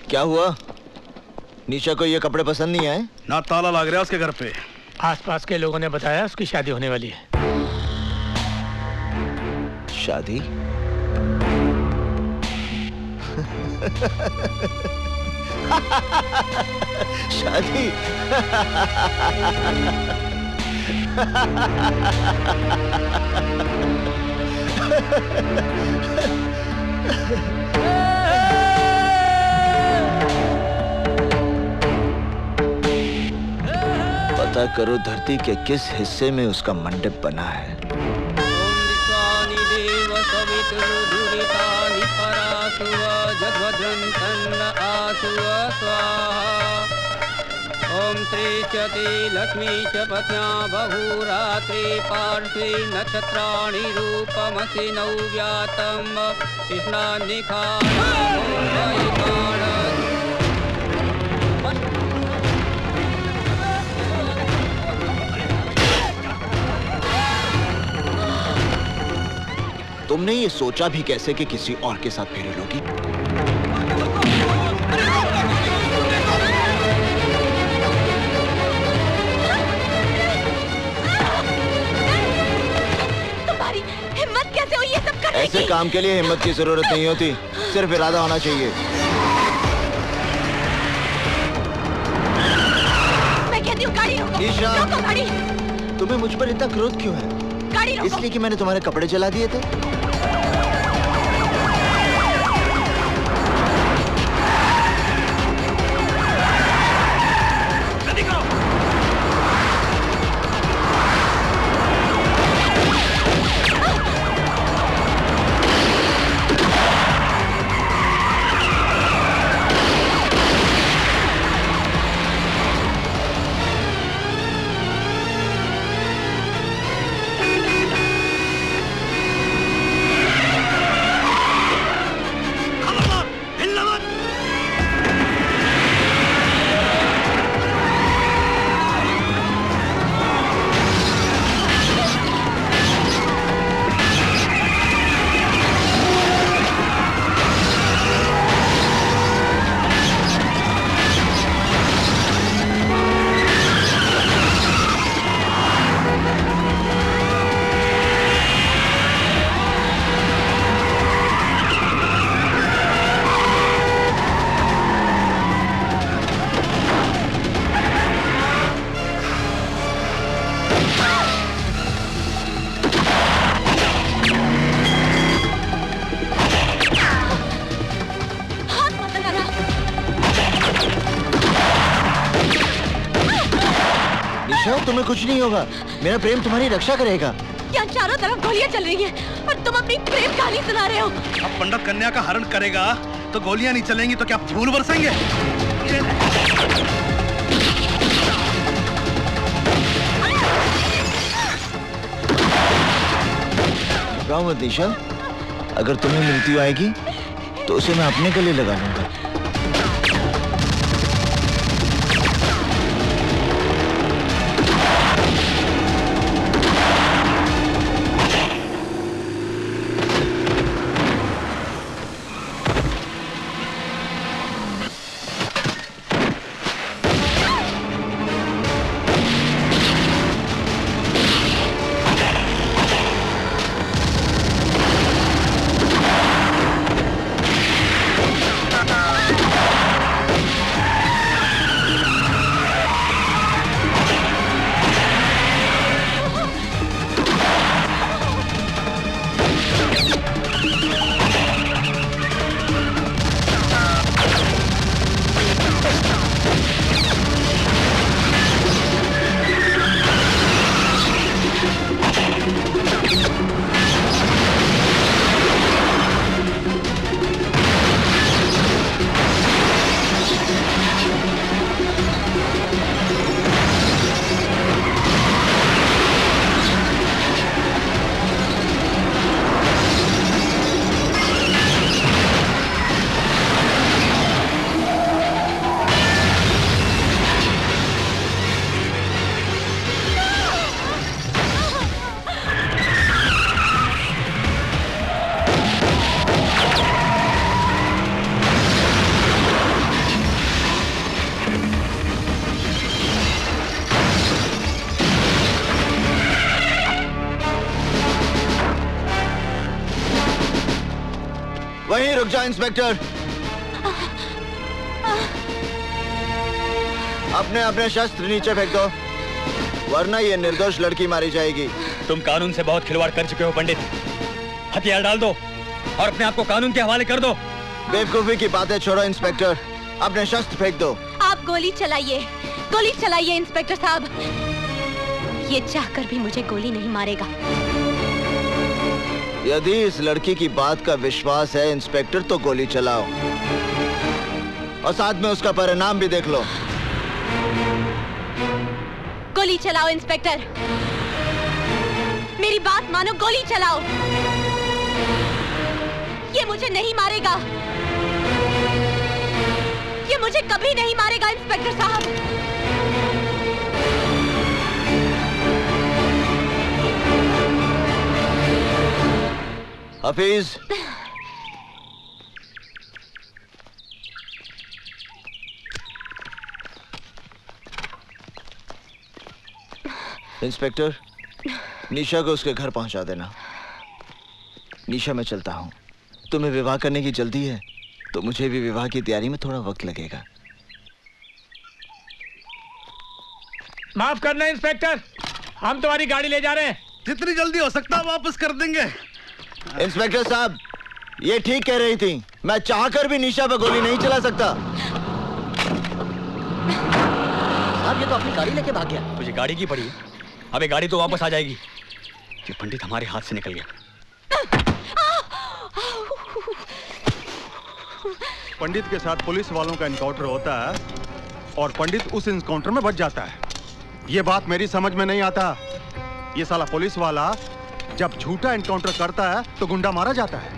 क्या हुआ? निशा को ये कपड़े पसंद नहीं आए? ना ताला लग रहा उसके घर पे। आसपास के लोगों ने बताया उसकी शादी होने वाली है। शादी? शादी? पता करो धरती के किस हिस्से में उसका मंडप बना है। ओम श्री चति लक्ष्मी च पत्न्या बहुरात्रि पार्श्वे नक्षत्राणि रूपमसि नव्यातम तुमने ये सोचा भी कैसे कि किसी और के साथ फेरे लोगी? तुम्हारी हिम्मत कैसे हुई ये सब करने की? ऐसे काम के लिए हिम्मत की जरूरत नहीं होती, सिर्फ इरादा होना चाहिए। मैं कहती हूँ गाड़ी रोको। ईशा, रोको गाड़ी। तुम्हें मुझ पर इतना क्रोध क्यों है? गाड़ी रोको। इसलिए कि मैंने तुम्हारे कपड़े जला दिए थे? तुम्हें कुछ नहीं होगा, मेरा प्रेम तुम्हारी रक्षा करेगा। यहाँ चारों तरफ गोलियां चल रही हैं और तुम अपनी प्रेम कहानी सुना रहे हो। अब पंडित कन्या का हरण करेगा तो गोलियां नहीं चलेंगी तो क्या फूल बरसेंगे? घबराओ मत निशा, अगर तुम्हें मृत्यु आएगी तो उसे मैं अपने गले लगा लूंगा। वहीं रुक जाओ इंस्पेक्टर। अपने अपने शस्त्र नीचे फेंक दो, वरना ये निर्दोष लड़की मारी जाएगी। तुम कानून से बहुत खिलवाड़ कर चुके हो पंडित। हथियार डाल दो और अपने आप को कानून के हवाले कर दो। बेवकूफी की बातें छोड़ो इंस्पेक्टर, अपने शस्त्र फेंक दो। आप गोली चलाइए इंस्पेक्टर साहब। ये चाहकर भी मुझे गोली नहीं मारेगा। यदि इस लड़की की बात का विश्वास है इंस्पेक्टर, तो गोली चलाओ और साथ में उसका परिणाम भी देख लो। गोली चलाओ इंस्पेक्टर, मेरी बात मानो, गोली चलाओ। ये मुझे नहीं मारेगा, ये मुझे कभी नहीं मारेगा इंस्पेक्टर साहब। हफीज, इंस्पेक्टर, निशा को उसके घर पहुंचा देना। निशा, मैं चलता हूं। तुम्हें विवाह करने की जल्दी है तो मुझे भी विवाह की तैयारी में थोड़ा वक्त लगेगा। माफ करना इंस्पेक्टर, हम तुम्हारी गाड़ी ले जा रहे हैं। जितनी जल्दी हो सकता वापस कर देंगे। इंस्पेक्टर साहब, ये ठीक कह रही थी, मैं चाहकर भी निशा पर गोली नहीं चला सकता। साहब, ये तो अपनी गाड़ी लेके भाग गया। तुझे गाड़ी की पड़ी है? अबे गाड़ी तो वापस आ जाएगी। ये पंडित हमारे हाथ से निकल गया। पंडित के साथ पुलिस वालों का एनकाउंटर होता है और पंडित उस एनकाउंटर में बच जाता है। ये बात मेरी समझ में नहीं आता। ये साला पुलिस वाला जब झूठा एनकाउंटर करता है तो गुंडा मारा जाता है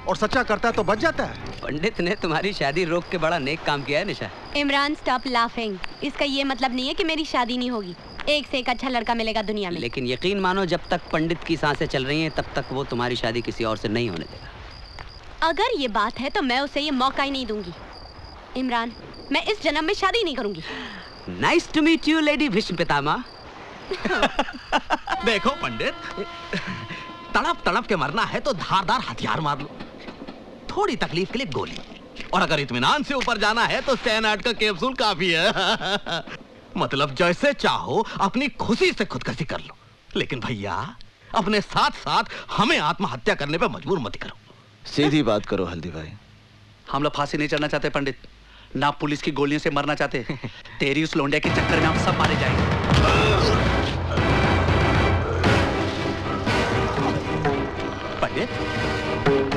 और सच्चा करता है तो बच जाता है। पंडित ने तुम्हारी शादी रोक के बड़ा नेक काम किया है निशा। Imran, stop laughing. इसका ये मतलब नहीं है कि मेरी शादी नहीं होगी। एक से एक अच्छा लड़का मिलेगा दुनिया में। लेकिन यकीन मानो, जब तक पंडित की सांसें चल रही हैं तब तक वो तुम्हारी शादी किसी और से नहीं होने देगा। अगर ये बात है तो मैं उसे ये मौका ही नहीं दूंगी। इमरान, मैं इस जन्म में शादी नहीं करूंगी। Nice to meet you lady Bhishma Pitamah. देखो पंडित, तड़प तड़प के मरना है तो धारदार हथियार मार लो, थोड़ी तकलीफ के लिए गोली, और अगर इत्मीनान से ऊपर जाना है तो सैनाट का कैप्सूल काफी है। मतलब जैसे चाहो अपनी खुशी से खुदकुशी कर लो, लेकिन भैया अपने साथ साथ हमें आत्महत्या करने पे मजबूर मत करो। सीधी बात करो हल्दी भाई। हम लोग फांसी नहीं चढ़ना चाहते पंडित, ना पुलिस की गोलियों से मरना चाहते। तेरी उस लोंडिया के चक्कर में हम सब मारे जाएंगे। पंडित,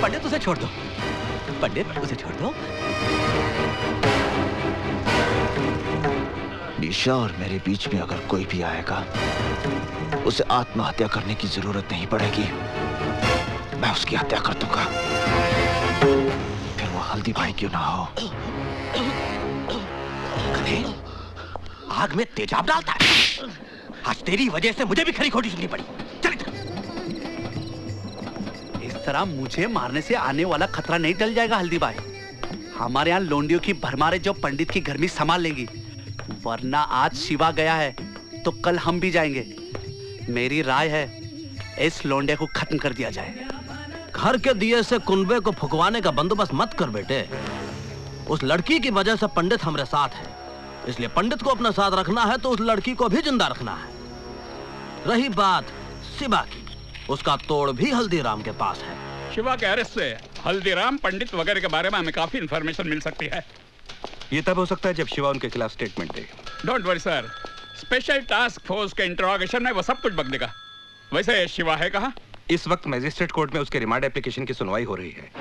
पंडित उसे छोड़ दो, पंडित उसे छोड़ दो। निशा और मेरे बीच में अगर कोई भी आएगा, उसे आत्महत्या करने की जरूरत नहीं पड़ेगी, मैं उसकी हत्या कर दूंगा, फिर वो हल्दी भाई क्यों ना हो। आग में तेजाब डालता है। आज तेरी वजह से मुझे भी खरी खोटी सुननी पड़ी। चल इधर। इस तरह मुझे मारने से आने वाला खतरा नहीं टल जाएगा हल्दी भाई। हमारे यहाँ लोंडियों की भरमारे जो पंडित की घर में संभाल लेंगी, वरना आज शिवा गया है तो कल हम भी जाएंगे। मेरी राय है इस लोंडे को खत्म कर दिया जाए। घर के दिए से कुनबे को फुकवाने का बंदोबस्त मत कर बेटे। उस लड़की की वजह से पंडित हमारे साथ है, इसलिए पंडित को अपना साथ रखना है तो उस लड़की को भी जिंदा रखना है। रही बात शिवा की, उसका तोड़ भी हल्दीराम के पास है। शिवा के अरेस्ट से हल्दीराम, पंडित वगैरह के बारे में हमें काफी इंफॉर्मेशन मिल सकती है। ये तब हो सकता है जब शिवा उनके खिलाफ statement they. Don't worry sir, special task force के इंटरोगेशन में वो सब कुछ बक देगा। वैसे शिवा है कहाँ? इस वक्त मजिस्ट्रेट कोर्ट में उसके रिमांड एप्लीकेशन की सुनवाई हो रही है।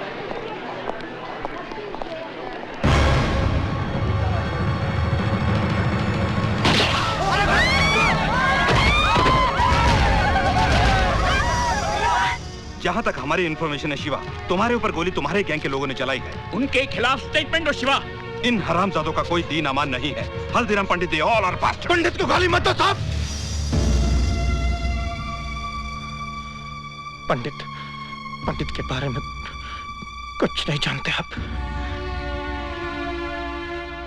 जहां तक हमारी इंफॉर्मेशन है शिवा, तुम्हारे ऊपर गोली तुम्हारे गैंग के लोगों ने चलाई है। उनके खिलाफ स्टेटमेंट दो शिवा। इन हरामजादों का कोई दीन अमान नहीं है। हल्दीराम पंडित दे ऑल आर पास्ट। पंडित को गाली मत दो साहब। पंडित के बारे में कुछ नहीं जानते आप।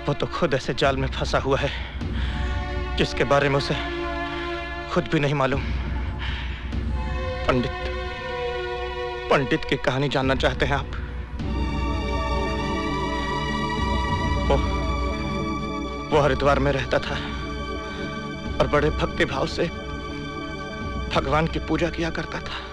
वो तो खुद ऐसे जाल में फंसा हुआ है जिसके बारे में उसे खुद भी नहीं मालूम। पंडित की कहानी जानना चाहते हैं आप? वो हरिद्वार में रहता था और बड़े भक्ति भाव से भगवान की पूजा किया करता था।